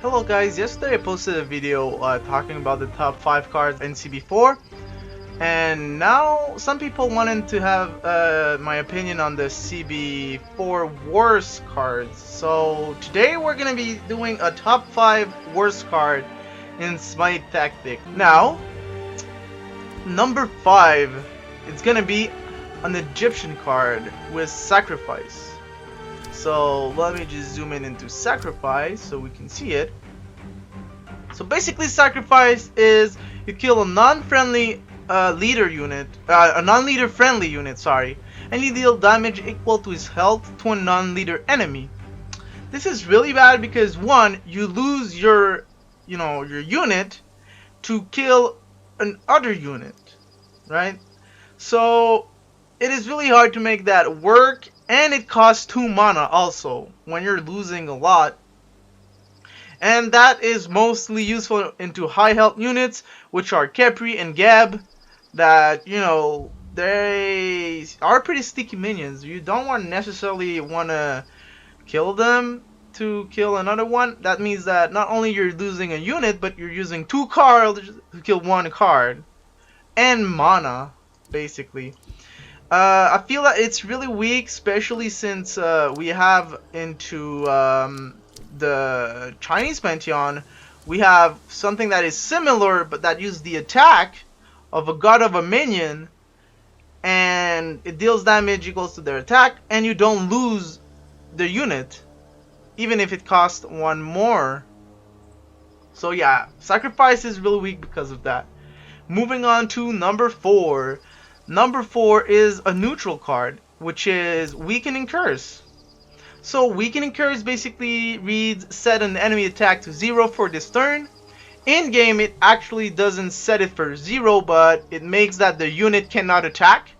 Hello guys, yesterday I posted a video talking about the top 5 cards in CB4, and now some people wanted to have my opinion on the CB4 worst cards. So today we're going to be doing a top 5 worst card in SMITE tactic. Now, number 5, it's going to be an Egyptian card with Sacrifice. So let me just zoom in into Sacrifice so we can see it. So basically, Sacrifice is you kill a non-friendly leader unit, a non-leader friendly unit, sorry, and you deal damage equal to his health to a non-leader enemy. This is really bad because one, you lose your unit to kill an other unit, right? So it is really hard to make that work, and it costs 2 mana also when you're losing a lot. And that is mostly useful into high health units, which are Kepri and Gab, that, they are pretty sticky minions. You don't necessarily want to kill them to kill another one. That means that not only you're losing a unit, but you're using 2 cards to kill 1 card. And mana, basically. I feel that it's really weak, especially since we have into the Chinese Pantheon, we have something that is similar, but that uses the attack of a god of a minion, and it deals damage equals to their attack, and you don't lose the unit, even if it costs 1 more. So yeah, Sacrifice is really weak because of that. Moving on to number 4. Number 4 is a neutral card, which is Weakening Curse. So Weakening Curse basically reads set an enemy attack to 0 for this turn. In game it actually doesn't set it for 0, but it makes that the unit cannot attack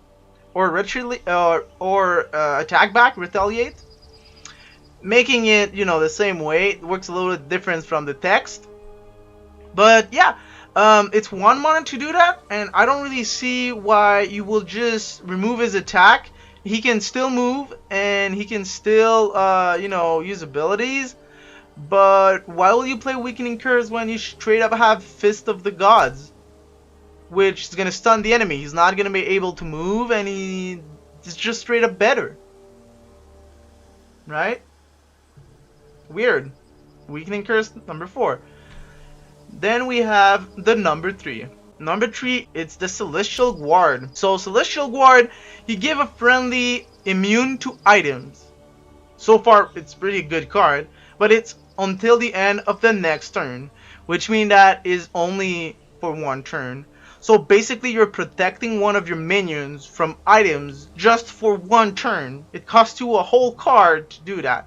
or attack back, retaliate, making it the same way. It works a little bit different from the text, but yeah. It's 1 mana to do that, and I don't really see why you will just remove his attack. He can still move, and he can still, use abilities. But why will you play Weakening Curse when you straight up have Fist of the Gods, which is gonna stun the enemy? He's not gonna be able to move, and he's just straight up better, right? Weird. Weakening Curse number 4. Then we have the number 3. Number 3, it's the Celestial Guard. So Celestial Guard, you give a friendly immune to items. So far, it's pretty good card, but it's until the end of the next turn, which means that is only for 1 turn. So basically, you're protecting one of your minions from items just for 1 turn. It costs you a whole card to do that.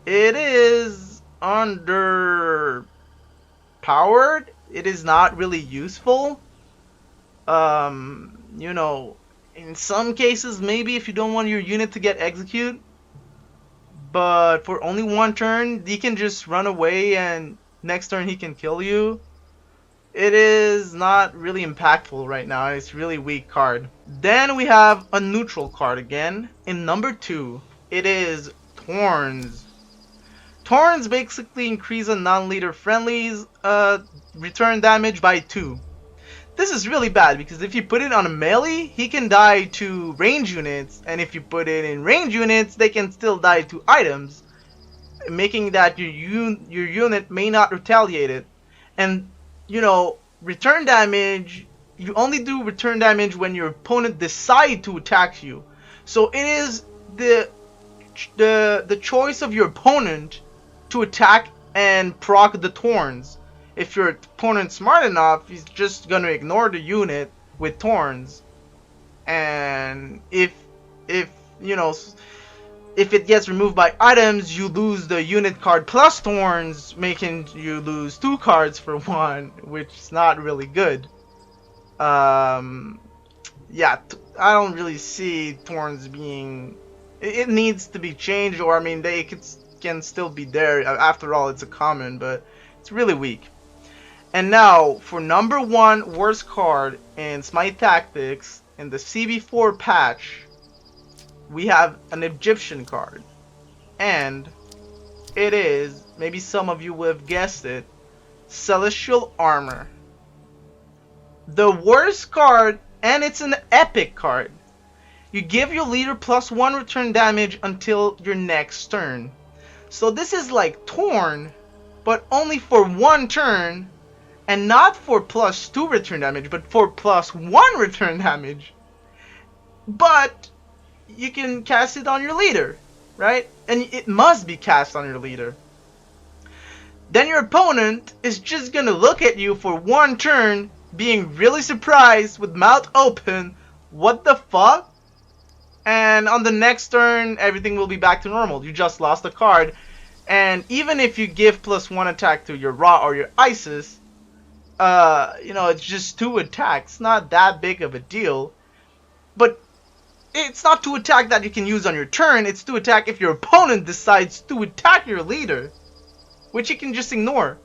It is underpowered. It is not really useful. In some cases, maybe if you don't want your unit to get executed, but for only 1 turn, he can just run away and next turn he can kill you. It is not really impactful right now. It's really weak card. Then we have a neutral card again. In number 2, it is Thorns. Thorns basically increase a non-leader friendly's return damage by 2. This is really bad because if you put it on a melee, he can die to range units, and if you put it in range units, they can still die to items, making that your unit may not retaliate it. And return damage, you only do return damage when your opponent decide to attack you. So it is the choice of your opponent to attack and proc the Thorns. If your opponent's smart enough, he's just gonna ignore the unit with Thorns. And if it gets removed by items, you lose the unit card plus Thorns, making you lose 2 cards for 1, which is not really good. Yeah, I don't really see Thorns being. It needs to be changed, or they can still be there. After all, it's a common, but it's really weak. And now for number 1 worst card in Smite Tactics in the CB4 patch, we have an Egyptian card, and it is maybe some of you will have guessed it. Celestial Armor. The worst card, and it's an epic card. You give your leader +1 return damage until your next turn. So this is like Torn, but only for one turn, and not for +2 return damage, but for +1 return damage. But you can cast it on your leader, right? And it must be cast on your leader. Then your opponent is just gonna look at you for one turn, being really surprised with mouth open, what the fuck? And on the next turn, everything will be back to normal. You just lost a card. And even if you give +1 attack to your Ra or your Isis, you know, it's just 2 attacks. Not that big of a deal. But it's not 2 attack that you can use on your turn. It's 2 attack if your opponent decides to attack your leader, which you can just ignore.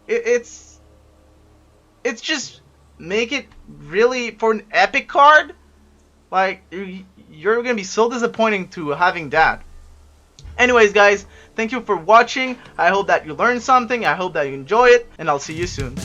It's just make it really for an epic card. Like, you're gonna be so disappointing to having that. Anyways, guys, thank you for watching. I hope that you learned something. I hope that you enjoy it, and I'll see you soon.